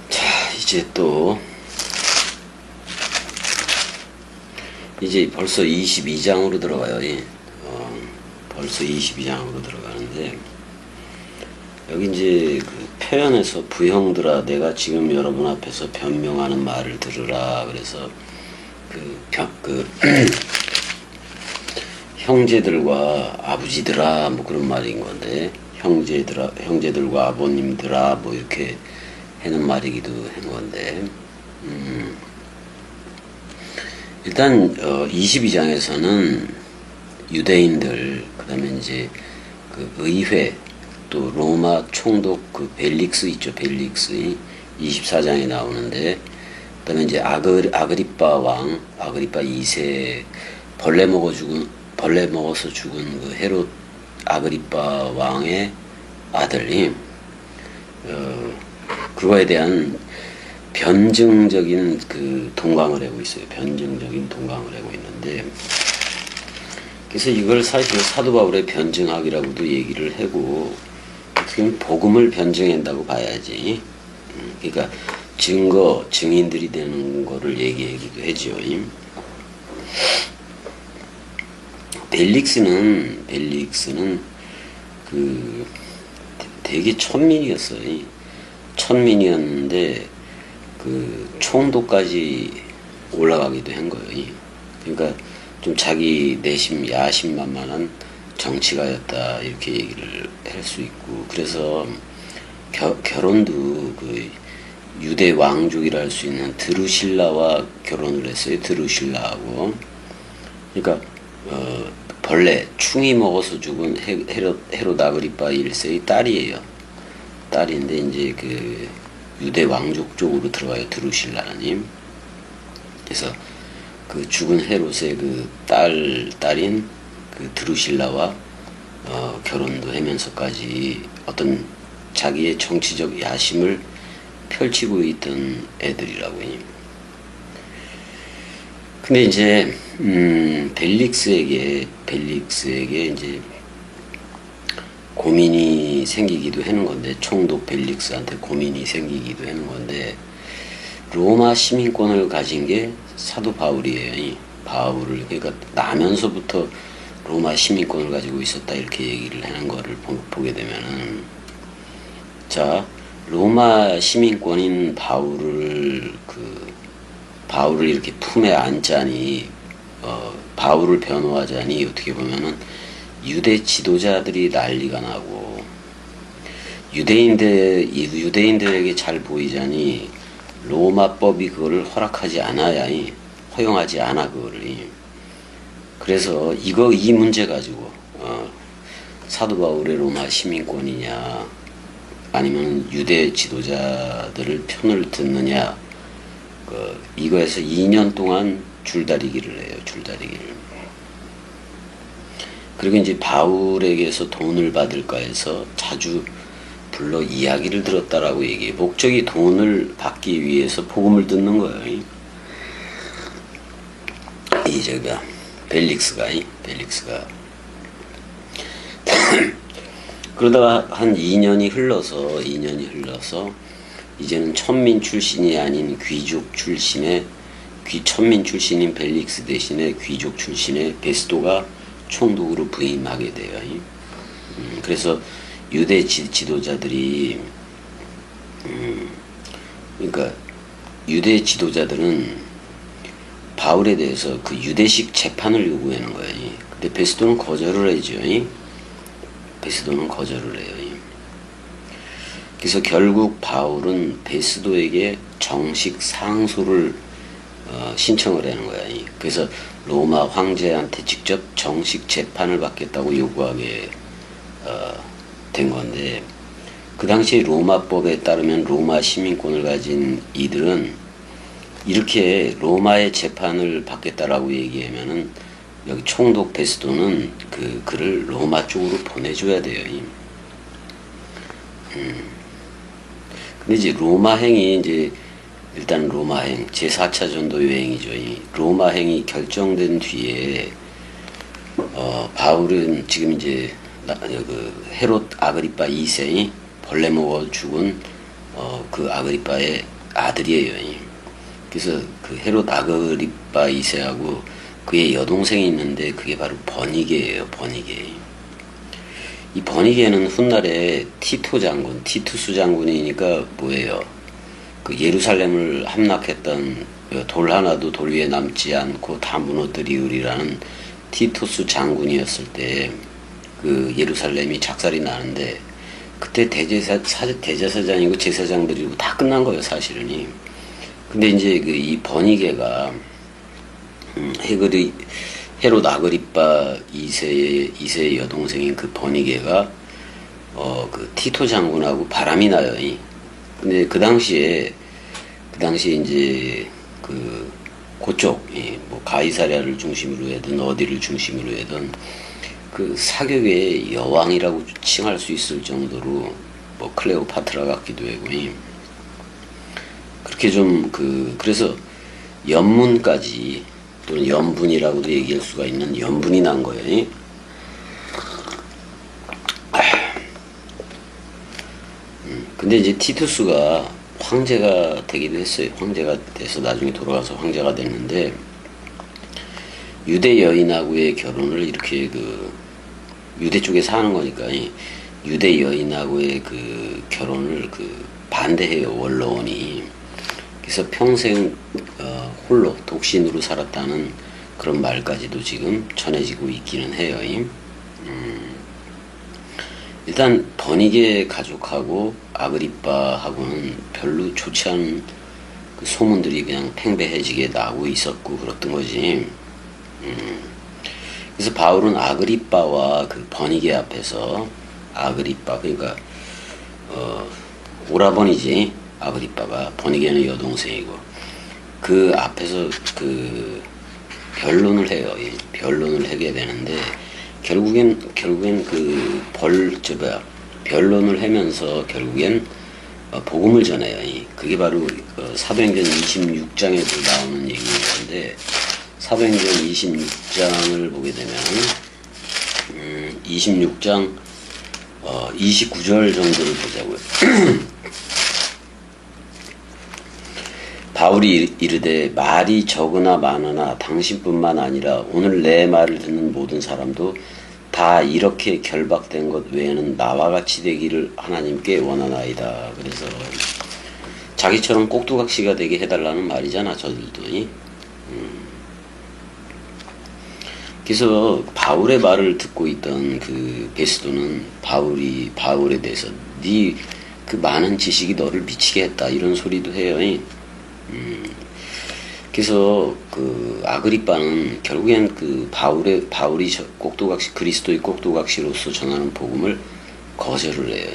자, 이제 벌써 22장으로 들어가요. 벌써 22장으로 들어가는데, 여기 이제 그 표현에서 부형들아 내가 지금 여러분 앞에서 변명하는 말을 들으라. 그래서 형제들과 아버지들아 뭐 그런 말인 건데, 형제들과 아버님들아 뭐 이렇게 하는 말이기도 하는 건데, 일단 22장에서는 유대인들, 그 다음에 이제 그 의회, 또 로마 총독 그 벨릭스 있죠. 벨릭스 24장에 나오는데, 그 다음에 이제 아그리빠 왕, 아그리빠 2세 벌레 먹어서 죽은 그 헤롯 아그리빠 왕의 아들이 그거에 대한 변증적인 그 동강을 하고 있어요. 변증적인 동강을 하고 있는데, 그래서 이걸 사실 사도 바울의 변증학이라고도 얘기를 하고, 지금 복음을 변증한다고 봐야지. 그러니까 증인들이 되는 거를 얘기하기도 하죠. 벨릭스는 그 되게 천민이었어요. 천민이었는데 그 총독까지 올라가기도 한 거예요. 그러니까 좀 자기 내심 야심만만한 정치가였다 이렇게 얘기를 할 수 있고, 그래서 결혼도 그 유대 왕족이라 할 수 있는 드루실라와 결혼을 했어요. 드루실라하고. 그러니까 벌레 충이 먹어서 죽은 헤롯 아그리파 1세의 딸이에요. 딸인데 이제 그 유대 왕족 쪽으로 들어가요. 드루실라님. 그래서 그 죽은 헤롯의 그 딸인 그 드루실라와 결혼도 하면서까지 어떤 자기의 정치적 야심을 펼치고 있던 애들이라고요. 근데 이제 벨릭스에게 이제 고민이 생기기도 하는 건데, 총독 벨릭스한테 고민이 생기기도 하는 건데, 로마 시민권을 가진 게 사도 바울이에요. 바울을, 그러니까 나면서부터 로마 시민권을 가지고 있었다 이렇게 얘기를 하는 거를 보게 되면은, 자, 로마 시민권인 바울을 이렇게 품에 안자니, 바울을 변호하자니, 어떻게 보면은 유대 지도자들이 난리가 나고, 유대인들에게 잘 보이자니 로마법이 그거를 허용하지 않아 그거를. 그래서 이 문제 가지고 사도 바울의 로마 시민권이냐 아니면 유대 지도자들을 편을 듣느냐, 이거에서 2년 동안 줄다리기를 해요. 줄다리기를. 그리고 이제 바울에게서 돈을 받을까 해서 자주 불러 이야기를 들었다라고 얘기해. 목적이 돈을 받기 위해서 복음을 듣는 거예요. 벨릭스가 그러다가 한 2년이 흘러서 이제는 천민 출신이 아닌 천민 출신인 벨릭스 대신에 귀족 출신의 베스도가 총독으로 부임하게 돼요. 그래서 유대 지도자들이 그러니까 유대 지도자들은 바울에 대해서 그 유대식 재판을 요구하는 거예요. 근데 베스도는 거절을 하죠. 베스도는 거절을 해요. 그래서 결국 바울은 베스도에게 정식 상소를 신청을 하는 거야. 그래서 로마 황제한테 직접 정식 재판을 받겠다고 요구하게 된 건데, 그 당시 로마법에 따르면 로마 시민권을 가진 이들은 이렇게 로마의 재판을 받겠다라고 얘기하면은 여기 총독 베스도는 그를 로마 쪽으로 보내줘야 돼요. 근데 이제 로마행이 일단 로마행 제4차 전도 여행이죠. 이 로마행이 결정된 뒤에 바울은 지금 이제 그 헤롯 아그리파 2세 벌레 먹어 죽은 그 아그리빠의 아들이에요. 그래서 그 헤롯 아그리빠 2세하고 그의 여동생이 있는데 그게 바로 버니게예요. 버니게. 이 버니게는 훗날에 티토 장군, 티투스 장군이니까 뭐예요? 그 예루살렘을 함락했던 돌 하나도 돌 위에 남지 않고 다 무너뜨리우리라는 티투스 장군이었을 때 그 예루살렘이 작살이 나는데 그때 대제사장이고 제사장들이고 다 끝난 거예요, 사실은. 근데 이제 그 이 버니게가 헤롯 아그리빠 2세의 여동생인 그 버니게가 그 티토 장군하고 바람이 나요. 근데 그 당시에 이제 그 그쪽 뭐 가이사랴를 중심으로 해든 어디를 중심으로 해든 그 사격의 여왕이라고 칭할 수 있을 정도로 뭐 클레오파트라 같기도 하고 그렇게 좀 그래서 연문까지 또는 연분이라고도 얘기할 수가 있는 연분이 난 거예요. 근데 이제 티투스가 황제가 되기도 했어요. 황제가 돼서 나중에 돌아가서 황제가 됐는데 유대 여인하고의 결혼을 이렇게 유대 쪽에 사는 거니까 유대 여인하고의 그 결혼을 반대해요, 원로원이. 그래서 평생 홀로 독신으로 살았다는 그런 말까지도 지금 전해지고 있기는 해요. 일단 버니게 가족하고 아그리빠하고는 별로 좋지 않은 그 소문들이 그냥 팽배해지게 나오고 있었고 그랬던 거지. 그래서 바울은 아그리빠와 그 버니게 앞에서 아그리빠 그러니까 오라버니지. 아그리빠가 버니게는 여동생이고 그 앞에서 그 변론을 해요. 변론을 하게 되는데 결국엔 변론을 하면서 결국엔 복음을 전해요. 그게 바로 사도행전 26장에도 나오는 얘기인데 사도행전 26장을 보게 되면 26장 29절 정도를 보자고요. 바울이 이르되 말이 적으나 많으나 당신뿐만 아니라 오늘 내 말을 듣는 모든 사람도 다 이렇게 결박된 것 외에는 나와 같이 되기를 하나님께 원하나이다. 그래서 자기처럼 꼭두각시가 되게 해달라는 말이잖아, 저들도. 그래서 바울의 말을 듣고 있던 그 베스도는 바울에 대해서 네 그 많은 지식이 너를 미치게 했다 이런 소리도 해요. 그래서 그 아그리빠는 결국엔 그 바울이 꼭두각시 그리스도의 꼭두각시로서 전하는 복음을 거절을 해요.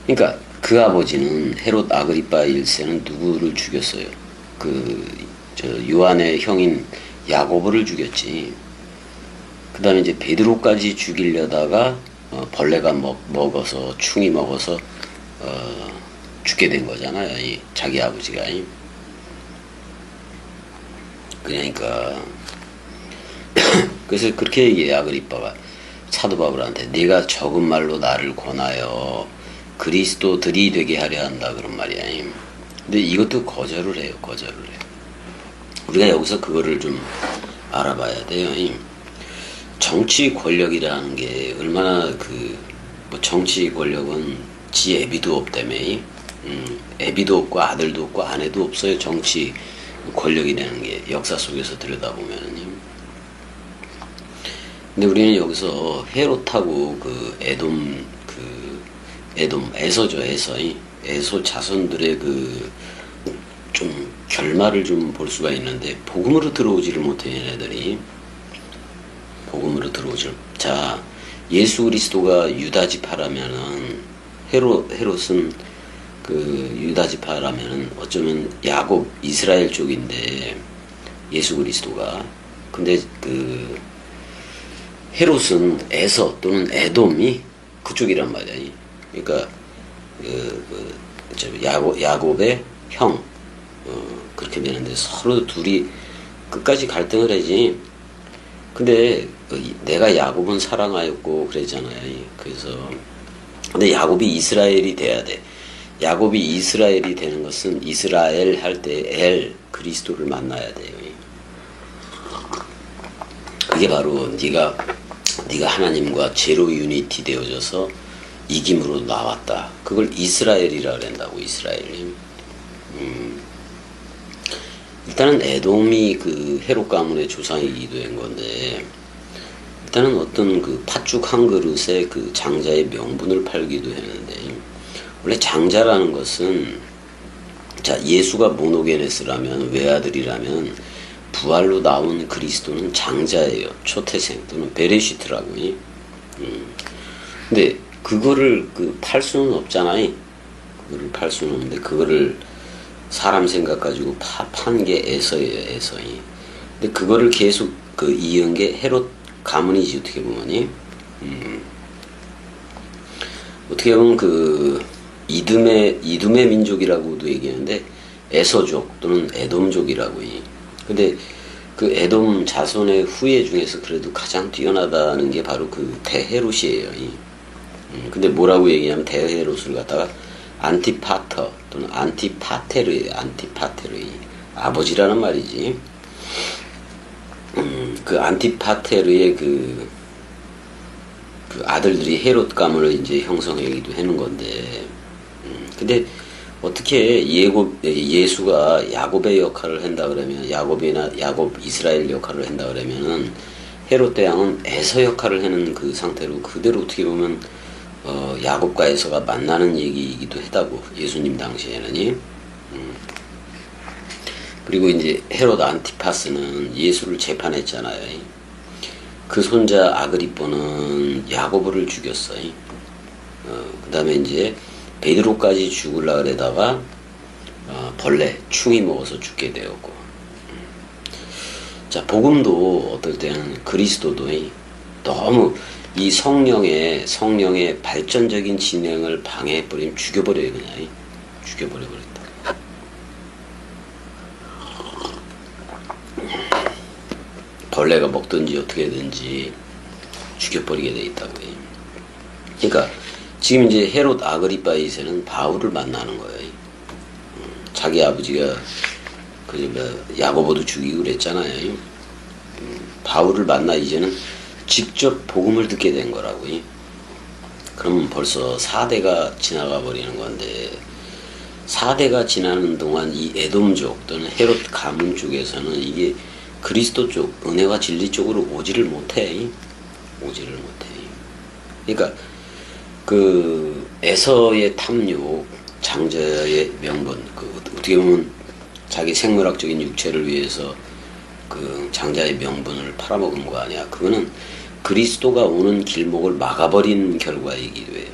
그러니까 그 아버지는 헤롯 아그리빠 1세는 누구를 죽였어요? 요한의 형인 야고보를 죽였지. 그 다음에 이제 베드로까지 죽이려다가 벌레가 먹어서 충이 먹어서 죽게 된 거잖아요. 자기 아버지가. 그러니까 그래서 그렇게 얘기해 아그리빠가 사도 바울한테 네가 적은 말로 나를 권하여 그리스도들이 되게 하려 한다 그런 말이야. 근데 이것도 거절을 해요. 우리가 여기서 그거를 좀 알아봐야 돼요. 정치 권력이라는 게 얼마나 뭐 정치 권력은 지 애비도 없다며. 애비도 없고 아들도 없고 아내도 없어요. 정치 권력이라는 게 역사 속에서 들여다보면은. 근데 우리는 여기서 헤롯하고 에서죠. 에서 자손들의 좀 결말을 좀 볼 수가 있는데 복음으로 들어오지를 못해 얘네들이. 자, 예수 그리스도가 유다지파라면은 헤롯은 유다지파라면은 어쩌면 야곱 이스라엘 쪽인데 예수 그리스도가 근데 헤롯은 에서 또는 에돔이 그쪽이란 말이야. 그러니까 야곱의 형 그렇게 되는데 서로 둘이 끝까지 갈등을 하지. 근데 내가 야곱은 사랑하였고 그랬잖아요. 그래서 근데 야곱이 이스라엘이 돼야 돼. 야곱이 이스라엘이 되는 것은 이스라엘 할 때 그리스도를 만나야 돼요. 그게 바로 네가 하나님과 제로 유니티 되어져서 이김으로 나왔다. 그걸 이스라엘이라 그런다고. 이스라엘이. 일단은 에돔이 그 헤롯 가문의 조상이기도 한 건데, 일단은 어떤 그 팥죽 한 그릇에 그 장자의 명분을 팔기도 했는데, 원래 장자라는 것은, 자, 예수가 모노게네스라면, 외아들이라면 부활로 나온 그리스도는 장자예요. 초태생 또는 베레시트라고. 근데 그거를 팔 수는 없잖아요. 그거를 팔 수는 없는데, 그거를 사람 생각 가지고 판 게 에서예요. 에서이. 근데 그거를 계속 이은 게 헤롯 가문이지, 어떻게 보면. 어떻게 보면 이둠의 민족이라고도 얘기하는데, 에서족 또는 에돔족이라고. 근데 그 에돔 자손의 후예 중에서 그래도 가장 뛰어나다는 게 바로 그 대헤롯이에요. 근데 뭐라고 얘기하면 대헤롯을 갖다가 안티파터 또는 안티파테르예요. 안티파테르. 아버지라는 말이지. 그 안티파테르의 그 아들들이 헤롯 가문을 이제 형성하기도 하는 건데, 근데 어떻게 예수가 야곱의 역할을 한다 그러면, 야곱 이스라엘 역할을 한다 그러면은 헤롯 대왕은 에서 역할을 하는 그 상태로 그대로 어떻게 보면 야곱과 에서가 만나는 얘기이기도 하다고, 예수님 당시에는. 그리고 이제 헤롯 안티파스는 예수를 재판했잖아요. 그 손자 아그리뽀는 야고보를 죽였어요. 그 다음에 이제 베드로까지 죽으려 그러다가 벌레, 충이 먹어서 죽게 되었고. 자, 복음도 어떨 때는 그리스도도 너무 이 성령의 발전적인 진행을 방해해버리면 죽여버려요. 그냥 죽여버려버렸다. 벌레가 먹든지 어떻게든지 죽여버리게 돼 있다고. 그러니까 지금 이제 헤롯 아그리파 2세는 바울을 만나는 거예요. 자기 아버지가 야고보도 죽이고 그랬잖아요. 바울을 만나 이제는 직접 복음을 듣게 된 거라고. 그러면 벌써 4대가 지나가 버리는 건데, 4대가 지나는 동안 이 에돔족 또는 헤롯 가문 쪽에서는 이게 그리스도 쪽, 은혜와 진리 쪽으로 오지를 못해. 그러니까 그 에서의 탐욕, 장자의 명분, 어떻게 보면 자기 생물학적인 육체를 위해서 그 장자의 명분을 팔아먹은 거 아니야. 그거는 그리스도가 오는 길목을 막아버린 결과이기도 해요.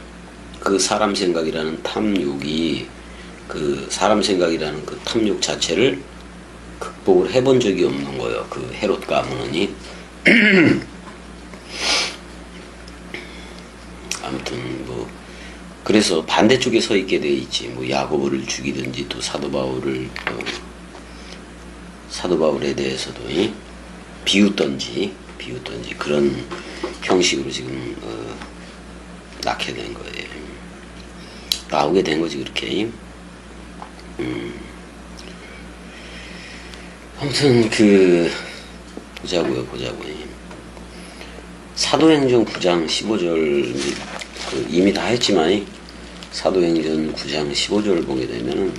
그 사람 생각이라는 탐욕이, 그 사람 생각이라는 그 탐욕 자체를 극복을 해본 적이 없는 거예요. 그 헤롯 가문이. 아무튼 그래서 반대쪽에 서 있게 돼 있지. 야고보를 죽이든지 또 사도 바울에 대해서도 비웃던지 그런 형식으로 지금 낳게 된 거예요. 나오게 된 거지 그렇게. 아무튼 보자고요. 사도행전 9장 15절 이미 다 했지만, 사도행전 9장 15절을 보게 되면은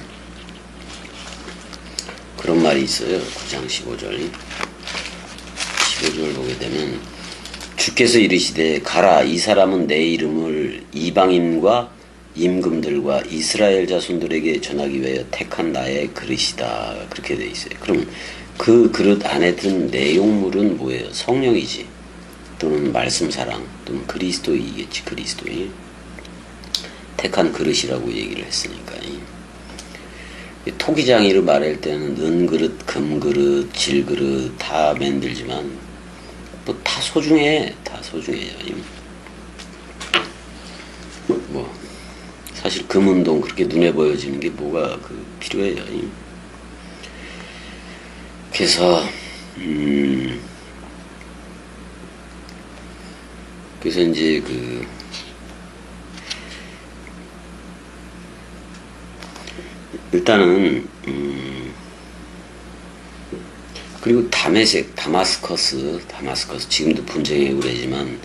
그런 말이 있어요. 9장 15절 보게 되면, 주께서 이르시되 가라, 이 사람은 내 이름을 이방인과 임금들과 이스라엘 자손들에게 전하기 위하여 택한 나의 그릇이다. 그렇게 돼 있어요. 그럼 그 그릇 안에 든 내용물은 뭐예요? 성령이지. 또는 말씀 사랑, 또는 그리스도이겠지. 그리스도이 택한 그릇이라고 얘기를 했으니까. 토기장이로 말할 때는 은그릇, 금그릇, 질그릇 다 만들지만 다 소중해요. 사실 금운동 그렇게 눈에 보여지는 게 뭐가 필요해요. 그래서 그래서 이제 일단은 그리고 다마스커스 지금도 분쟁의 우레지만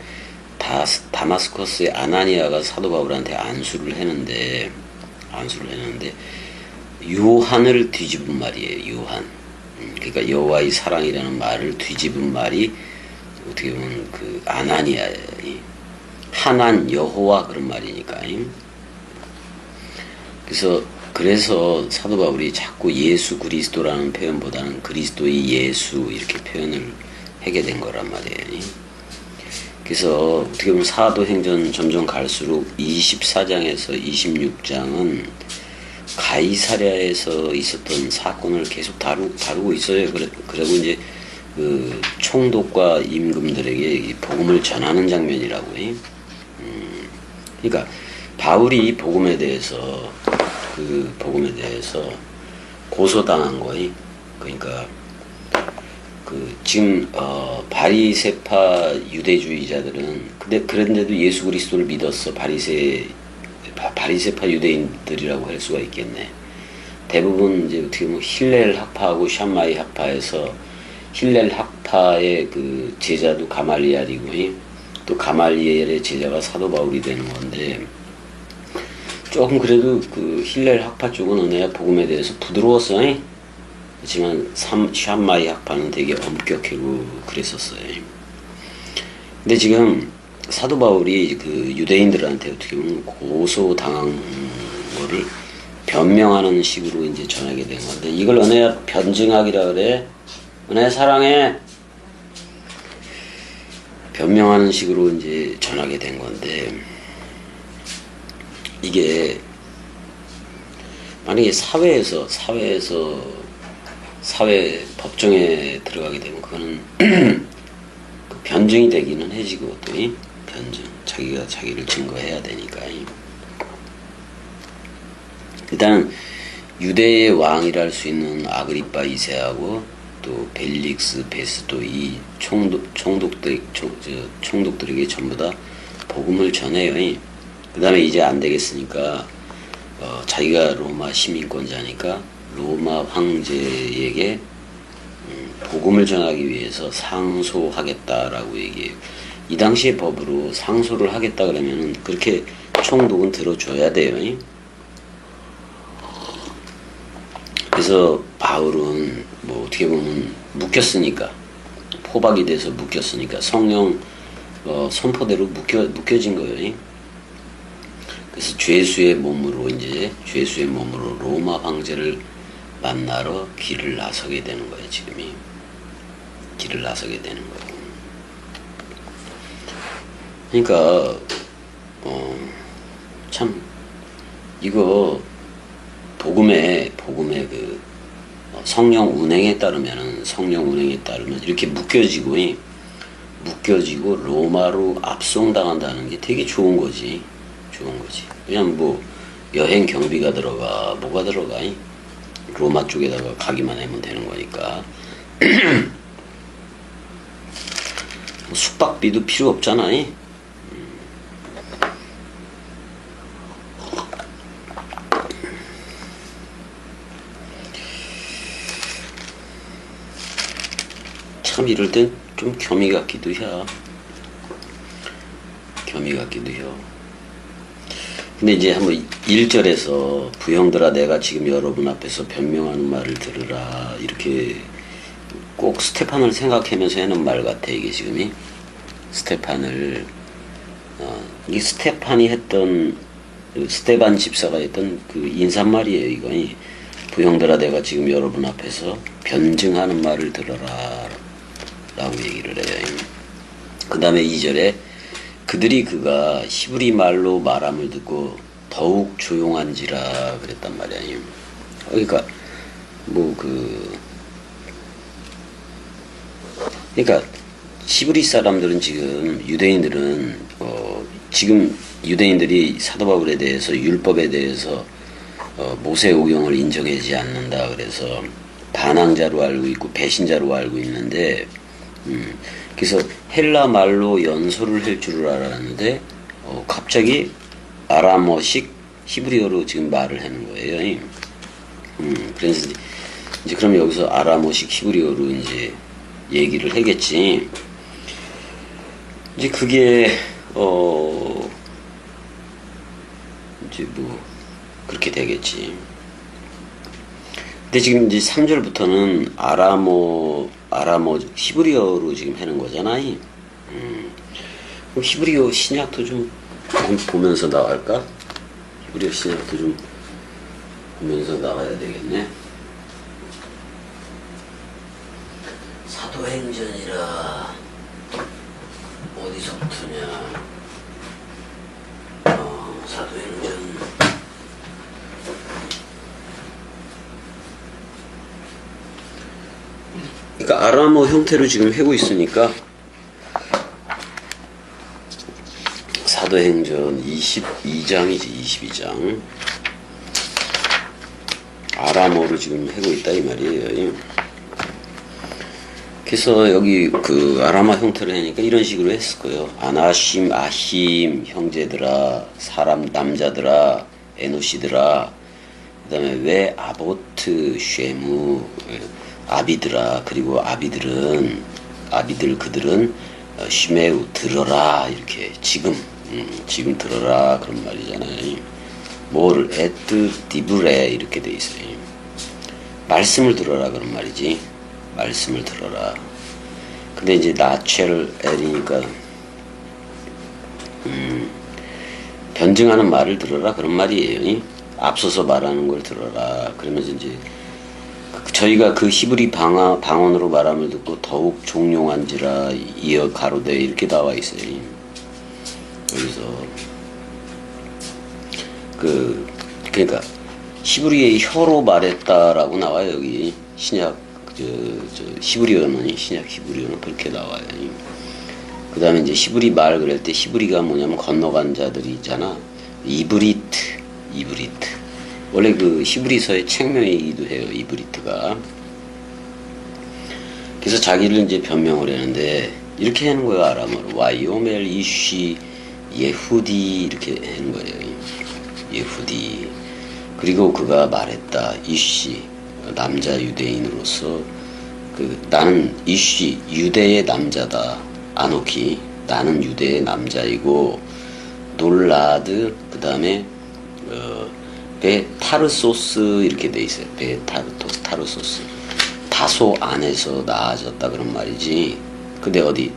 다마스커스의 아나니아가 사도 바울한테 안수를 했는데 요한을 뒤집은 말이에요. 요한. 그러니까 여호와의 사랑이라는 말을 뒤집은 말이 어떻게 보면 그 아나니아, 하난 여호와 그런 말이니까. 그래서 사도 바울이 자꾸 예수 그리스도라는 표현보다는 그리스도의 예수 이렇게 표현을 하게 된 거란 말이에요. 그래서 어떻게 보면 사도행전 점점 갈수록 24장에서 26장은 가이사랴에서 있었던 사건을 계속 다루고 있어요. 그리고 이제 그 총독과 임금들에게 복음을 전하는 장면이라고. 그러니까 바울이 복음에 대해서 고소당한 거예요. 그러니까 지금 바리새파 유대주의자들은 그런데도 예수 그리스도를 믿었어. 바리새파 유대인들이라고 할 수가 있겠네. 대부분 이제 어떻게 보면 힐렐 학파하고 샴마이 학파에서 힐렐 학파의 그 제자도 가말리엘이고 또 가말리엘의 제자가 사도 바울이 되는 건데, 조금 그래도 그 힐렐 학파 쪽은 은혜야 복음에 대해서 부드러웠어. 그렇지만 샴마이 학파는 되게 엄격하고 그랬었어요. 근데 지금 사도 바울이 그 유대인들한테 어떻게 보면 고소당한 거를 변명하는 식으로 이제 전하게 된 건데, 이걸 은혜야 변증학이라 그래. 은혜 사랑해. 변명하는 식으로 이제 전하게 된 건데, 이게 만약에 사회 법정에 들어가게 되면 그거는 그 변증이 되기는 해지고, 또 변증 자기가 자기를 증거해야 되니까. 일단 유대의 왕이라 할 수 있는 아그리파 2세하고 또 벨릭스 베스도 이 총독들에게 전부 다 복음을 전해요. 그 다음에 이제 안 되겠으니까 자기가 로마 시민권자니까 로마 황제에게 복음을 전하기 위해서 상소하겠다라고 얘기해요. 이 당시의 법으로 상소를 하겠다 그러면은 그렇게 총독은 들어줘야 돼요. 그래서 바울은 뭐 어떻게 보면 묶였으니까, 포박이 돼서 묶였으니까 성령 선포대로 묶여진 거예요. 그래서 죄수의 몸으로 로마 황제를 만나러 길을 나서게 되는 거예요. 지금이 길을 나서게 되는 거예요. 그러니까 참 이거 복음의 그 성령 운행에 따르면 이렇게 묶여지고 로마로 압송당한다는 게 되게 좋은 거지. 그냥 뭐 여행 경비가 들어가, 뭐가 들어가. 로마 쪽에다가 가기만 하면 되는 거니까. 숙박비도 필요 없잖아. 참 이럴 땐 좀 겸이 같기도 해. 근데 이제 한번 1절에서 부형들아 내가 지금 여러분 앞에서 변명하는 말을 들으라, 이렇게 꼭 스테판을 생각하면서 하는 말 같아. 이게 지금이 스테판을 이 스테판이 했던 스테반 집사가 했던 그 인사말이에요. 이거 부형들아 내가 지금 여러분 앞에서 변증하는 말을 들어라 라고 얘기를 해요. 그 다음에 2절에 그들이 그가 히브리 말로 말함을 듣고 더욱 조용한지라 그랬단 말이야. 그러니까 그러니까 히브리 사람들은 지금 유대인들이 사도 바울에 대해서 율법에 대해서 모세 오경을 인정하지 않는다 그래서 반항자로 알고 있고 배신자로 알고 있는데, 그래서 헬라 말로 연설을 할 줄을 알았는데 갑자기 아람어식 히브리어로 지금 말을 하는 거예요. 그래서 이제 그럼 여기서 아라모식 히브리어로 이제 얘기를 하겠지. 이제 그게 이제 뭐 그렇게 되겠지. 근데 지금 이제 3절부터는 아라모 히브리어로 지금 하는 거잖아. 그럼 히브리어 신약도 좀 보면서 나갈까? 히브리어 신약도 좀 보면서 나가야 되겠네. 사도행전이라 어디서부터냐? 사도행전. 그러니까 아람어 형태로 지금 하고 있으니까 사도행전 22장이지. 22장 아람어로 지금 하고 있다 이 말이에요. 그래서 여기 그 아람어 형태로 하니까 이런 식으로 했을 거예요. 아나심 아힘 형제들아, 사람 남자들아, 에노시들아, 그 다음에 왜 아보트 쉐무 아비들아, 그리고 아비들 그들은 시메우 들어라, 이렇게 지금 들어라 그런 말이잖아요. 뭐를 에트 디브레 이렇게 돼 있어요. 말씀을 들어라 그런 말이지. 말씀을 들어라. 근데 이제 나첼 엘이니까 변증하는 말을 들어라 그런 말이에요. 앞서서 말하는 걸 들어라. 그러면서 이제 저희가 그 히브리 방언으로 말함을 듣고 더욱 종용한지라 이어 가로되 이렇게 나와 있어요. 여기서 그러니까 히브리의 혀로 말했다라고 나와요. 여기 신약 히브리어는 신약 히브리어는 그렇게 나와요. 그 다음에 이제 히브리 말 그럴 때 히브리가 뭐냐면 건너간 자들이 있잖아. 이브리트. 원래 그 히브리서의 책명이기도 해요. 이브리트가. 그래서 자기를 이제 변명을 했는데 이렇게 하는 거예요. 아람어로 와이오멜 이쉬 예후디 이렇게 하는 거예요. 예후디. 그리고 그가 말했다. 이쉬 남자 유대인으로서 나는 이쉬 유대의 남자다. 아노키 나는 유대의 남자이고 놀라드 그 다음에 베타르소스 이렇게 돼 있어요. 베타르소스 다소 안에서 나아졌다 그런 말이지. 근데 어디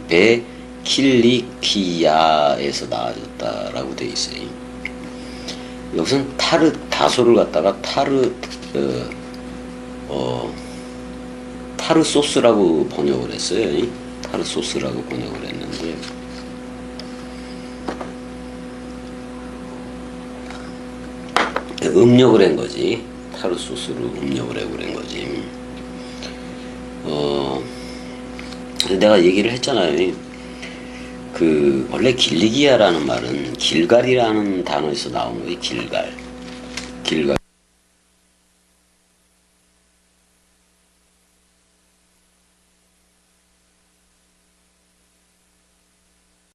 베킬리키야에서 나아졌다라고 돼 있어요. 여기서는 다소를 갖다가 타르소스라고 번역을 했어요. 타르소스라고 번역을 했는데 음력을 한 거지. 타르소스로 음력을 하고 그런 거지. 내가 얘기를 했잖아요. 원래 길리기아라는 말은 길갈이라는 단어에서 나온 거예요. 길갈.